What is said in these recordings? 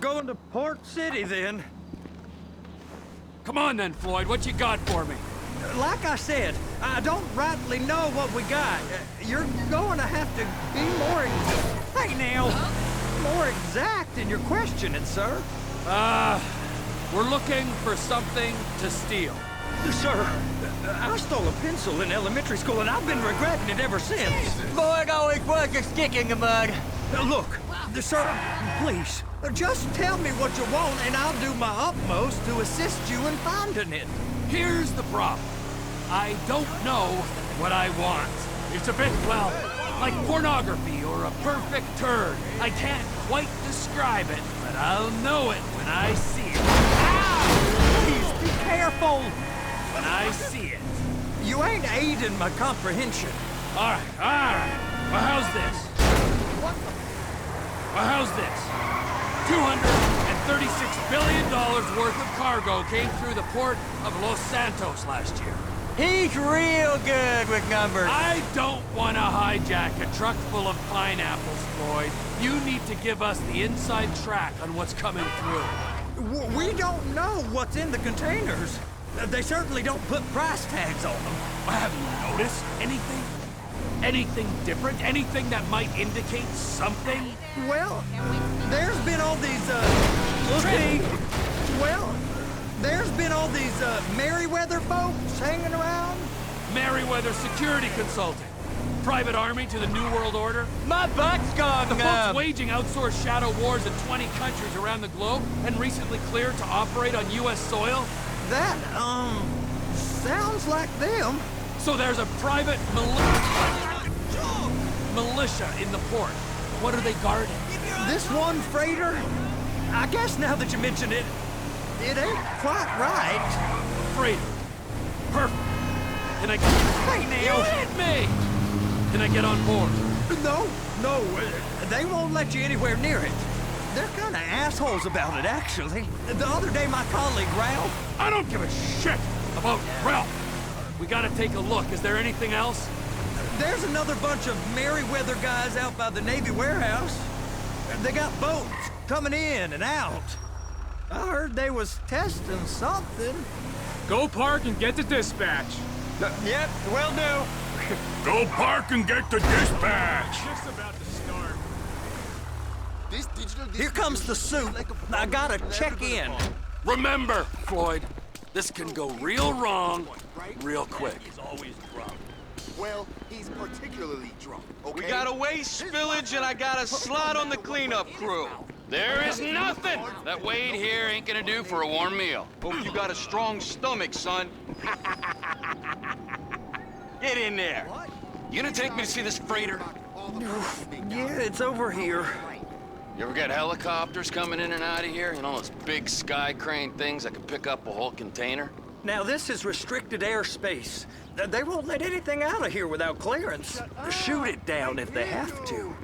Going to Port City, then. Come on then, Floyd. What you got for me? Like I said, I don't rightly know what we got. You're going to have to be more... Hey, now! More exact in your questioning, sir. We're looking for something to steal. Sir, I stole a pencil in elementary school, and I've been regretting it ever since. Boy, it always was a stick in the mud. Look, sir, please, just tell me what you want, and I'll do my utmost to assist you in finding it. Here's the problem. I don't know what I want. It's a bit, well, like pornography or a perfect turd. I can't quite describe it, but I'll know it when I see it. Ow! Please, be careful! When I see it. You ain't aiding my comprehension. All right. Well, how's this? Well, how's this? $236 billion worth of cargo came through the port of Los Santos last year. He's real good with numbers. I don't want to hijack a truck full of pineapples, Floyd. You need to give us the inside track on what's coming through. We don't know what's in the containers. They certainly don't put price tags on them. Have you noticed anything? Anything different? Anything that might indicate something? Well, there's been all these, there's been all these, Merryweather folks hanging around. Merryweather Security Consulting. Private army to the New World Order. My butt's gone The numb. folks waging outsourced shadow wars in 20 countries around the globe and recently cleared to operate on U.S. soil. That, sounds like them. So there's a private militia in the port. What are they guarding? This one freighter, I guess now that you mention it, it ain't quite right. Freighter. Perfect. Can I get... Hey, You now! hit me! Can I get on board? No, they won't let you anywhere near it. They're kind of assholes about it, actually. The other day, my colleague, Ralph... I don't give a shit about Ralph. We gotta take a look. Is there anything else? There's another bunch of Merryweather guys out by the Navy warehouse. They got boats coming in and out. I heard they was testing something. Go park and get to dispatch. Yep, will do. Go park and get to dispatch! Just about to start. Here comes the suit. I gotta check in. Remember, Floyd, this can go real wrong real quick. Well, he's particularly drunk, okay? We got a waste spillage and I got a slot on the cleanup crew. There is nothing that Wade here ain't gonna do for a warm meal. Hope you got a strong stomach, son. Get in there. You gonna take me to see this freighter? Yeah, it's over here. You ever got helicopters coming in and out of here? You know, those big sky crane things that can pick up a whole container? Now, this is restricted airspace. They won't let anything out of here without clearance. Shoot it down if they have to.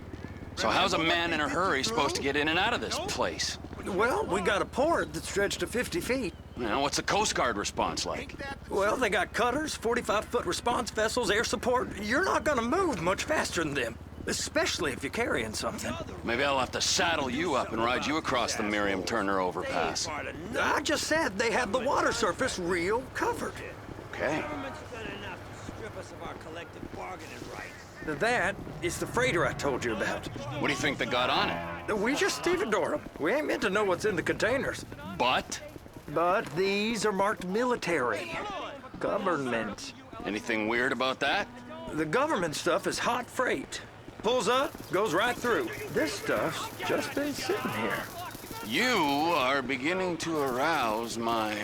So how's a man in a hurry supposed to get in and out of this place? Well, we got a port that's stretched to 50 feet. You know, what's the Coast Guard response like? Well, they got cutters, 45-foot response vessels, air support. You're not gonna move much faster than them, especially if you're carrying something. Maybe I'll have to saddle you up and ride you across the Miriam Turner overpass. I just said they have the water surface real covered. Okay. That is the freighter I told you about. What do you think they got on it? We just stevedore them. We ain't meant to know what's in the containers. But? But these are marked military. Government. Anything weird about that? The government stuff is hot freight. Pulls up, goes right through. This stuff's just been sitting here. You are beginning to arouse my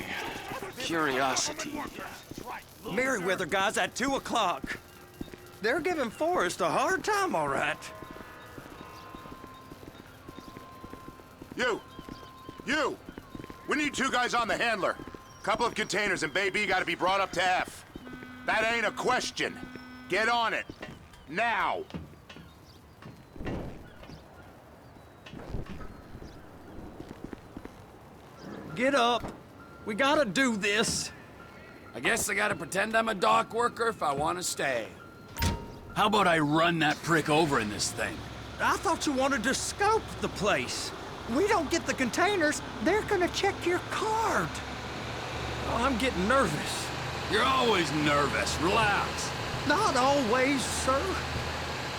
curiosity. Merryweather guys at 2 o'clock. They're giving Forrest a hard time, all right. You! We need 2 guys on the handler. Couple of containers and Baby gotta be brought up to F. That ain't a question. Get on it. Now! Get up. We gotta do this. I guess I gotta pretend I'm a dock worker if I want to stay. How about I run that prick over in this thing? I thought you wanted to scope the place. We don't get the containers, they're gonna check your card. Oh, I'm getting nervous. You're always nervous. Relax. Not always, sir.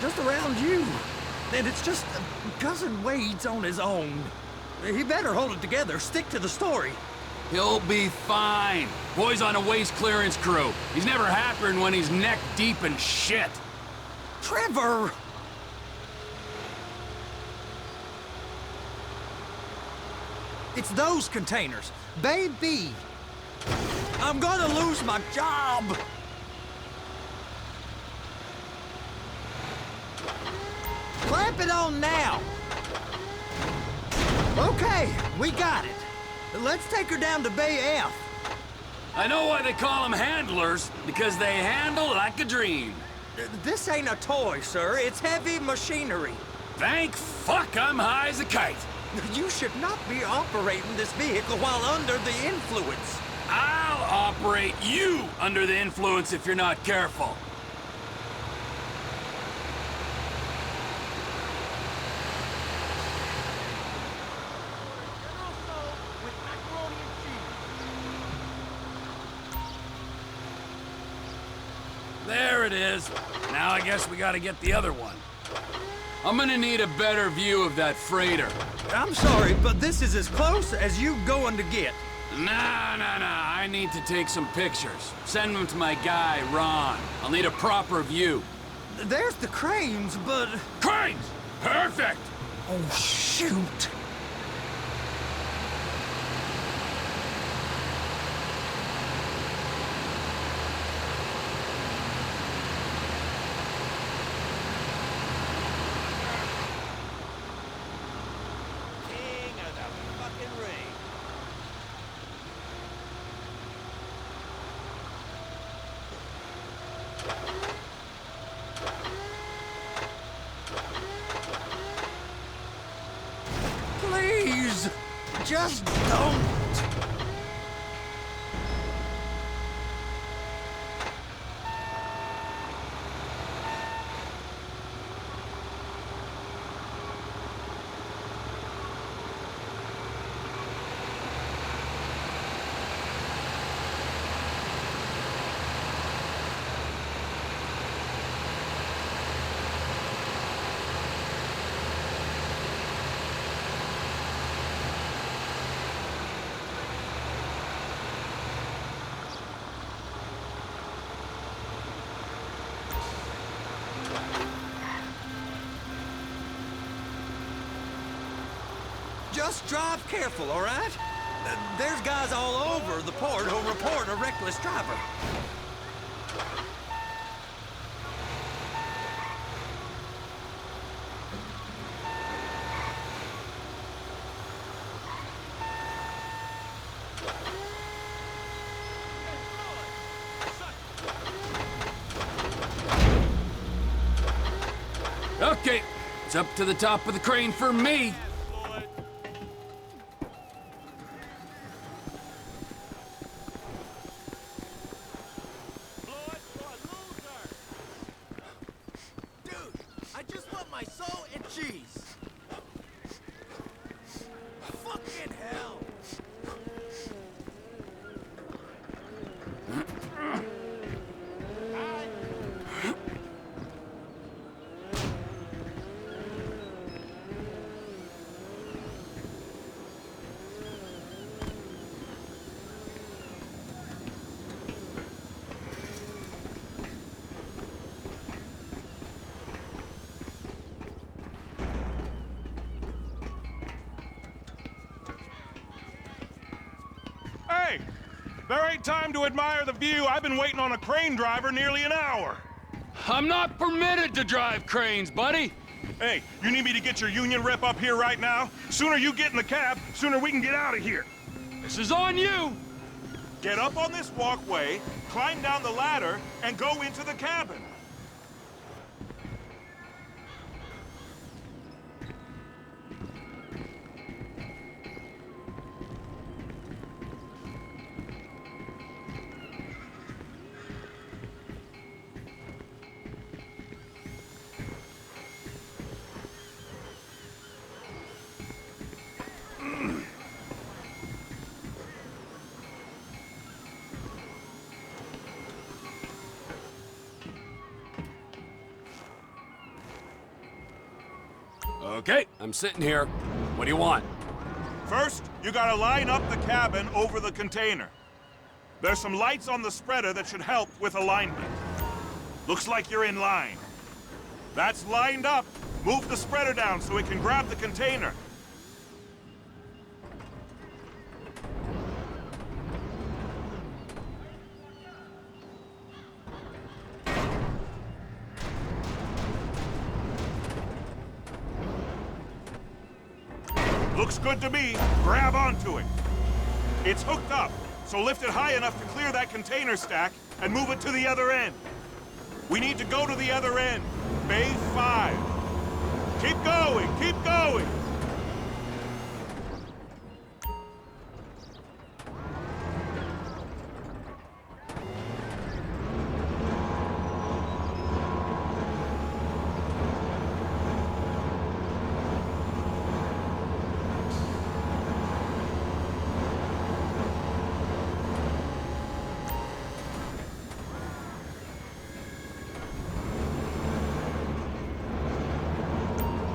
Just around you. And it's just Cousin Wade's on his own. He better hold it together, stick to the story. He'll be fine. Boy's on a waste clearance crew. He's never happier than when he's neck deep in shit. Trevor! It's those containers. Baby! I'm gonna lose my job! Clamp it on now! Okay, we got it. Let's take her down to Bay F. I know why they call them handlers, because they handle like a dream. This ain't a toy, sir. It's heavy machinery. Thank fuck I'm high as a kite. You should not be operating this vehicle while under the influence. I'll operate you under the influence if you're not careful. There it is. Now I guess we gotta get the other one. I'm gonna need a better view of that freighter. I'm sorry, but this is as close as you going to get. Nah. I need to take some pictures. Send them to my guy, Ron. I'll need a proper view. There's the cranes, but... Cranes! Perfect! Oh, shoot. Please, just don't. Just drive careful, all right? There's guys all over the port who'll report a reckless driver. Okay, it's up to the top of the crane for me. I just want my soul and cheese. Fucking hell. Hey! There ain't time to admire the view. I've been waiting on a crane driver nearly an hour. I'm not permitted to drive cranes, buddy. Hey, you need me to get your union rep up here right now? Sooner you get in the cab, sooner we can get out of here. This is on you. Get up on this walkway, climb down the ladder, and go into the cabin. Okay, I'm sitting here. What do you want? First, you gotta line up the cabin over the container. There's some lights on the spreader that should help with alignment. Looks like you're in line. That's lined up. Move the spreader down so it can grab the container. Looks good to me. Grab onto it. It's hooked up, so lift it high enough to clear that container stack and move it to the other end. We need to go to the other end. Bay 5. Keep going, keep going!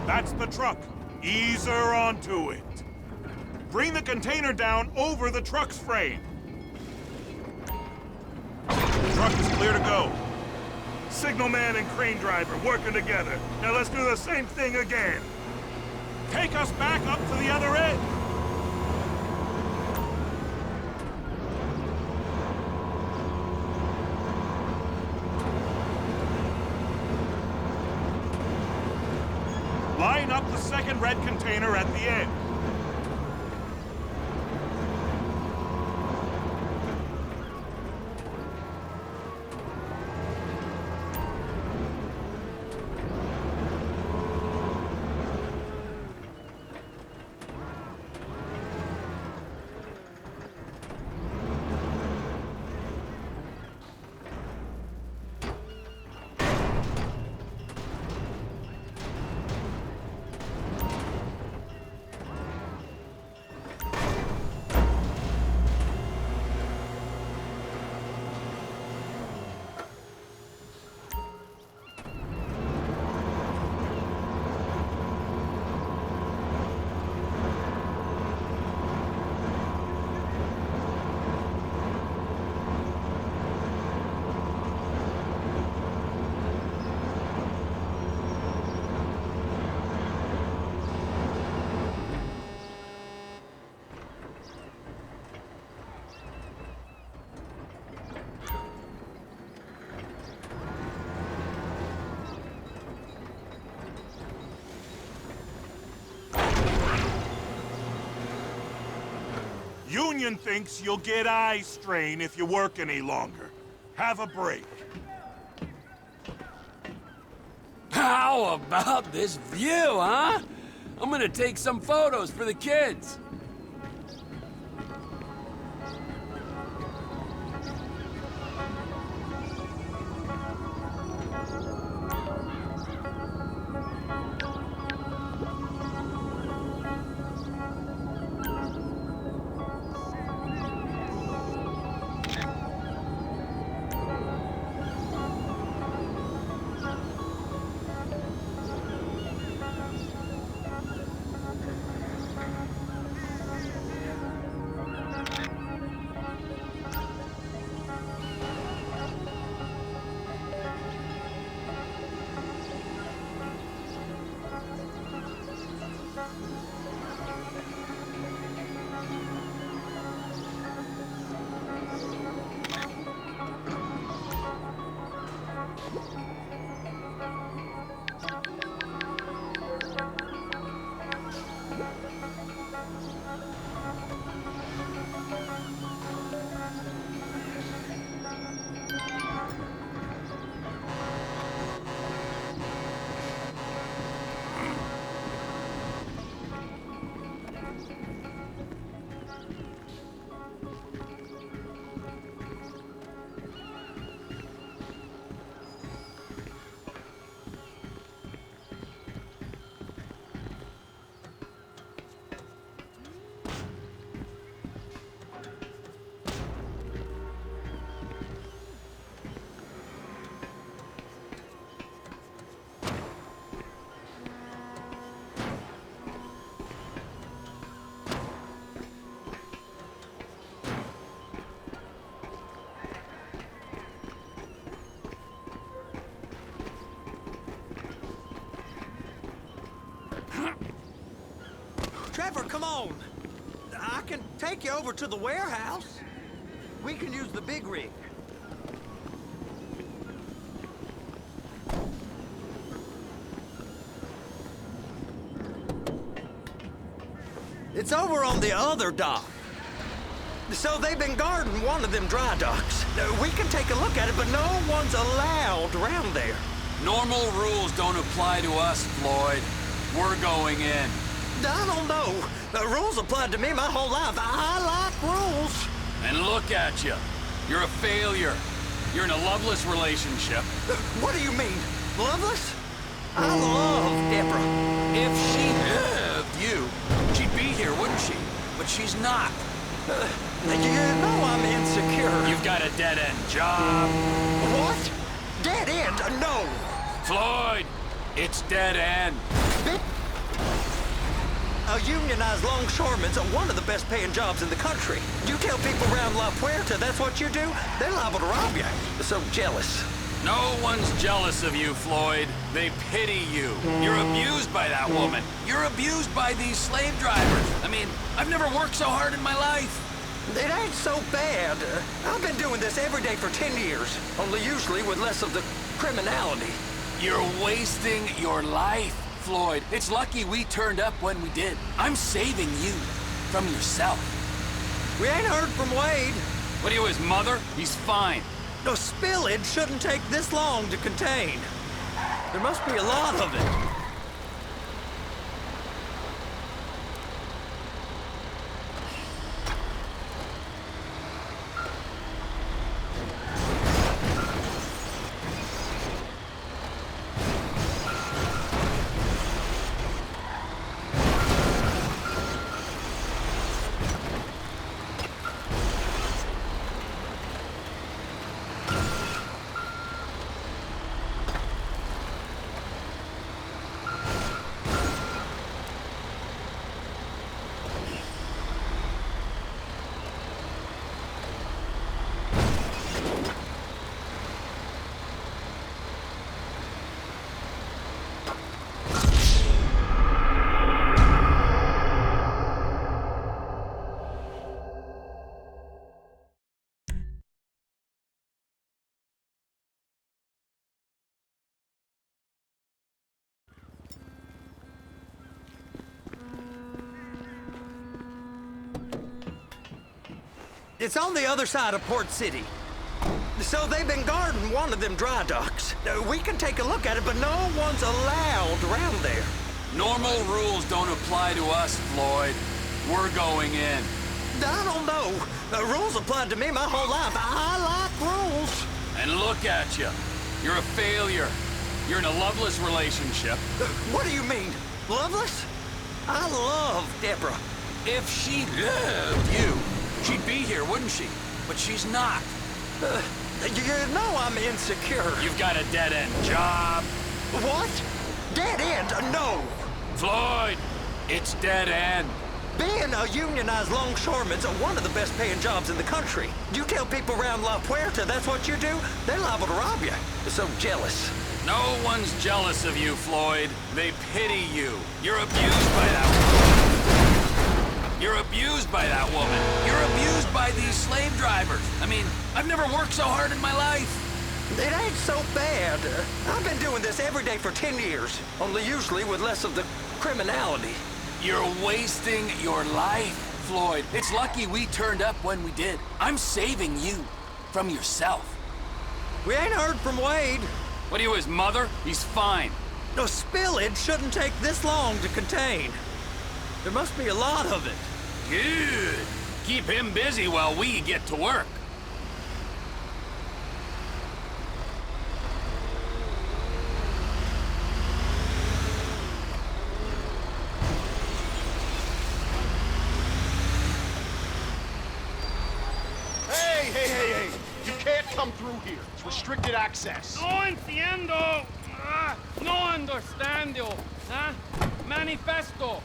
That's the truck. Ease her onto it. Bring the container down over the truck's frame. The truck is clear to go. Signalman and crane driver working together. Now let's do the same thing again. Take us back up to the other end. Line up the second red container at the end. Union thinks you'll get eye strain if you work any longer. Have a break. How about this view, huh? I'm gonna take some photos for the kids. come on. I can take you over to the warehouse. We can use the big rig. It's over on the other dock. So they've been guarding one of them dry docks. We can take a look at it, but no one's allowed around there. Normal rules don't apply to us, Floyd. We're going in. I don't know. The rules applied to me my whole life. I like rules. And look at you. You're a failure. You're in a loveless relationship. What do you mean? Loveless? I love Deborah. If she loved you, she'd be here, wouldn't she? But she's not. You know I'm insecure. You've got a dead-end job. What? Dead end? No. Floyd, it's dead end. A unionized longshoreman's one of the best paying jobs in the country. You tell people around La Puerta that's what you do, they're liable to rob you. They're so jealous. No one's jealous of you, Floyd. They pity you. You're abused by that woman. You're abused by these slave drivers. I mean, I've never worked so hard in my life. It ain't so bad. I've been doing this every day for 10 years, only usually with less of the criminality. You're wasting your life, Floyd. It's lucky we turned up when we did. I'm saving you from yourself. We ain't heard from Wade. What are you, his mother? He's fine. No, spillage shouldn't take this long to contain. There must be a lot of it. It's on the other side of Port City. So they've been guarding one of them dry docks. We can take a look at it, but no one's allowed around there. Normal rules don't apply to us, Floyd. We're going in. I don't know. The rules applied to me my whole life. I like rules. And look at you. You're a failure. You're in a loveless relationship. What do you mean? Loveless? I love Deborah. If she loved you, she'd be here, wouldn't she? But she's not. You know I'm insecure. You've got a dead-end job. What? Dead end? No. Floyd, it's dead end. Being a unionized longshoreman's one of the best paying jobs in the country. You tell people around La Puerta that's what you do, they're liable to rob you. They're so jealous. No one's jealous of you, Floyd. They pity you. You're abused by that woman. You're abused by that woman. You're abused by these slave drivers. I mean, I've never worked so hard in my life. It ain't so bad. I've been doing this every day for 10 years, only usually with less of the criminality. You're wasting your life, Floyd. It's lucky we turned up when we did. I'm saving you from yourself. We ain't heard from Wade. What are you, his mother? He's fine. No, spillage shouldn't take this long to contain. There must be a lot of it. Good. Keep him busy while we get to work. Hey! You can't come through here. It's restricted access. No entiendo. No understando. Huh? Manifesto.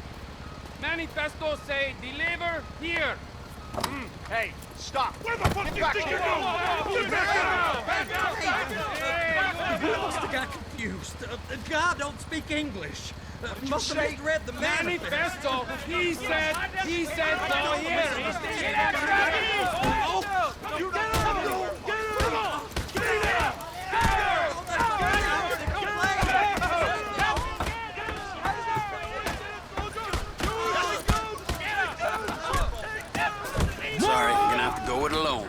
Manifesto say deliver here. Hey, stop. Where the fuck do you think you're going? I must have got confused. God don't speak English. Must have misread the manifest. Manifesto. He said go here. Sorry, you're gonna have to go it alone.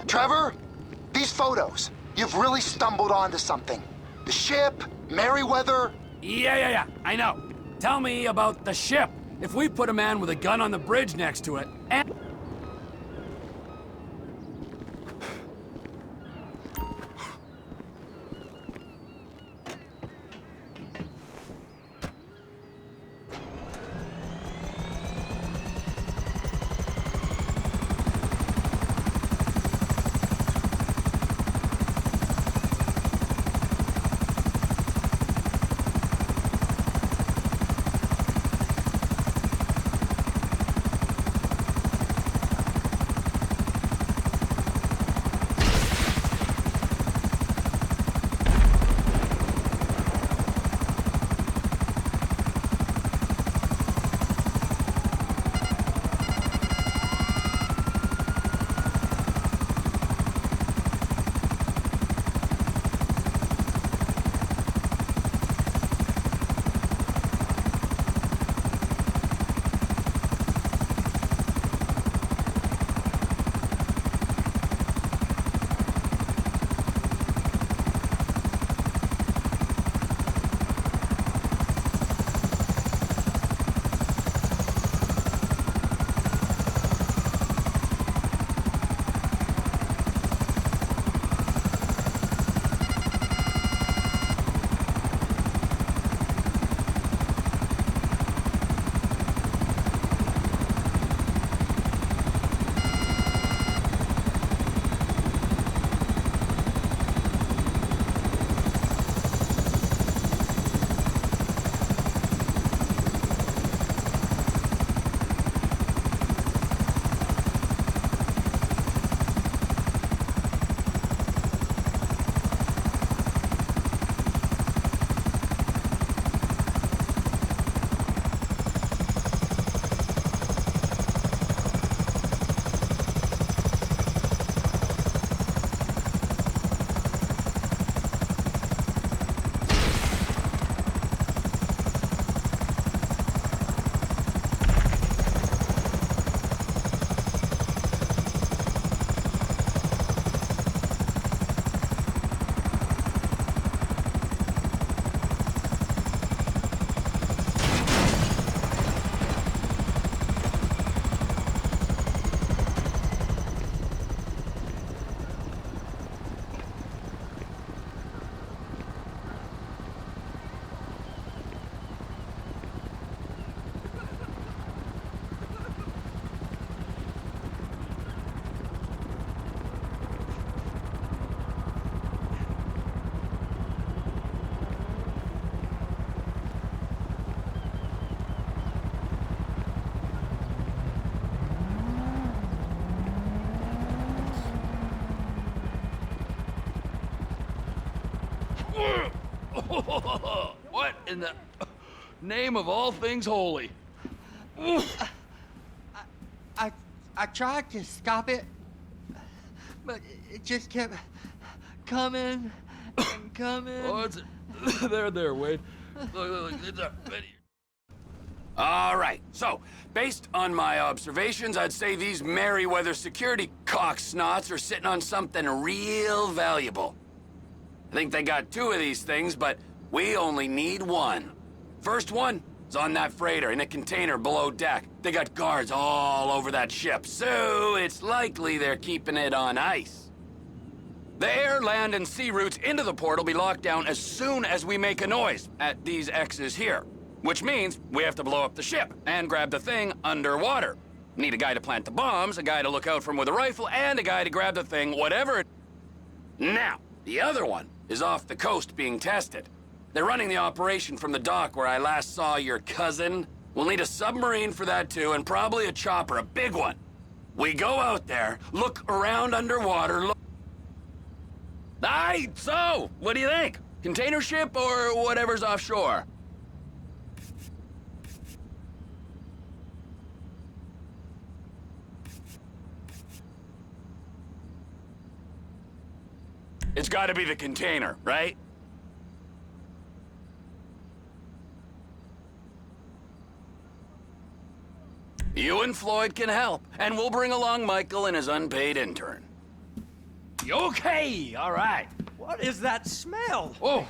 Trevor, these photos, you've really stumbled onto something. The ship, Merryweather. Yeah, I know. Tell me about the ship. If we put a man with a gun on the bridge next to it, and... What in the name of all things holy? I tried to stop it, but it just kept coming and coming. Oh, it's there, Wade. Look, it's a video. All right, so, based on my observations, I'd say these Merryweather security cocksnots are sitting on something real valuable. I think they got 2 of these things, but we only need 1. First one is on that freighter in a container below deck. They got guards all over that ship, so it's likely they're keeping it on ice. The air, land, and sea routes into the port will be locked down as soon as we make a noise at these X's here. Which means we have to blow up the ship and grab the thing underwater. Need a guy to plant the bombs, a guy to look out for 'em with a rifle, and a guy to grab the thing, whatever it... Now, the other one is off the coast being tested. They're running the operation from the dock where I last saw your cousin. We'll need a submarine for that too, and probably a chopper, a big one. We go out there, look around underwater, look... Aye, so, what do you think? Container ship or whatever's offshore? It's gotta be the container, right? You and Floyd can help, and we'll bring along Michael and his unpaid intern. Okay, all right. What is that smell? Oh,